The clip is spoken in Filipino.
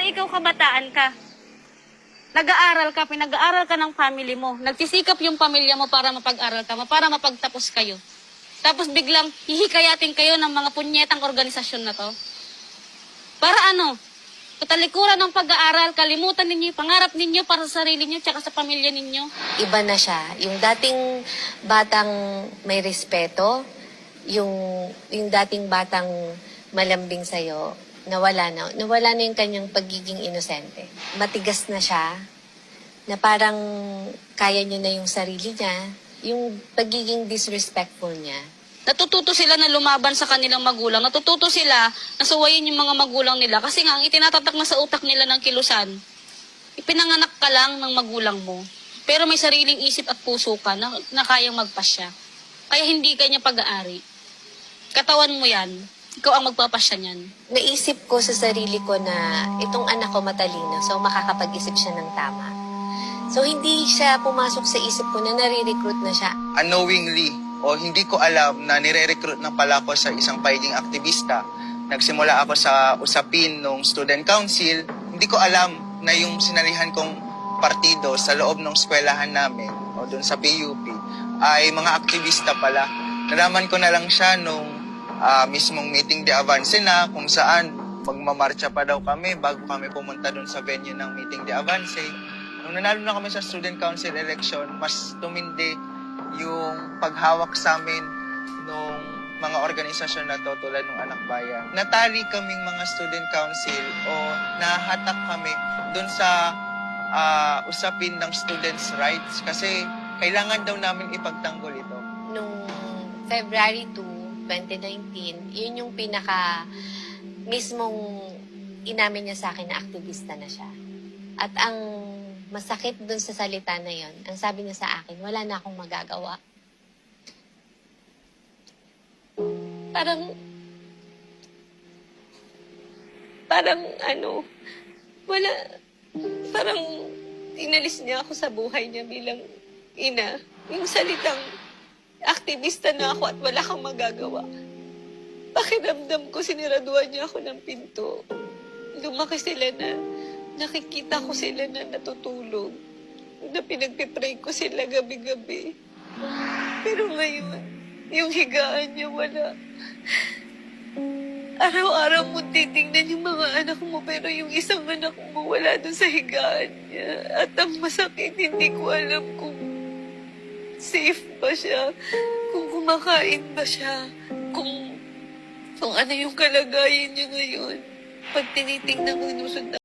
Siyempre, ikaw kabataan ka. Nag-aaral ka, pinag-aaral ka ng family mo. Nagsisikap yung pamilya mo para mapag-aral ka, para mapagtapos kayo. Tapos biglang hihikayatin kayo ng mga punyetang organisasyon na to. Para ano? Katalikuran ng pag-aaral, kalimutan ninyo yung pangarap ninyo para sa sarili ninyo tsaka sa pamilya ninyo. Iba na siya. Yung dating batang may respeto, yung dating batang malambing sa'yo, nawala na yung kanyang pagiging inosente. Matigas na siya, na parang kaya niya na yung sarili niya, yung pagiging disrespectful niya. Natututo sila na lumaban sa kanilang magulang. Natututo sila na suwayin yung mga magulang nila. Kasi nga, ang itinatatak na sa utak nila ng kilusan, ipinanganak ka lang ng magulang mo. Pero may sariling isip at puso ka na kayang magpasya. Kaya hindi kanya pag-aari. Katawan mo yan. Ikaw ang magpapasya niyan. Naisip ko sa sarili ko na itong anak ko matalino, so makakapag-isip siya ng tama. So hindi siya pumasok sa isip ko na nare-recruit na siya. Unknowingly, o hindi ko alam na nire-recruit na pala ako sa isang pagiging aktivista. Nagsimula ako sa usapin ng student council. Hindi ko alam na yung sinalihan kong partido sa loob ng eskwelahan namin o doon sa PUP ay mga aktivista pala. Nalaman ko na lang siya nung mismong meeting de avance na kung saan magmamarcha pa daw kami bago kami pumunta doon sa venue ng meeting de avance. Nung nanalo na kami sa student council election, mas tumindi yung paghawak sa amin nung mga organisasyon na to tulad ng Anak Bayan. Natali kaming mga student council o nahatak kami dun sa usapin ng students' rights kasi kailangan daw namin ipagtanggol ito. Nung February 2, 2019, yun yung pinaka mismong inamin niya sa akin na aktivista na siya. At ang masakit dun sa salita na yon, ang sabi niya sa akin, wala na akong magagawa. Parang inalis niya ako sa buhay niya bilang ina. Yung salitang aktivista na ako at wala kang magagawa. Pakiramdam ko, siniraduhan niya ako ng pinto. Lumaki sila na nakikita ko sila na natutulog. Na pinagpipray ko sila gabi-gabi. Pero ngayon, yung higaan niya wala. Araw-araw mo titingnan yung mga anak mo, pero yung isang anak mo wala dun sa higaan niya. At ang masakit, hindi ko alam kung safe ba siya, kung kumakain ba siya, kung ano yung kalagayan niya ngayon. Pag tinitingnan ko,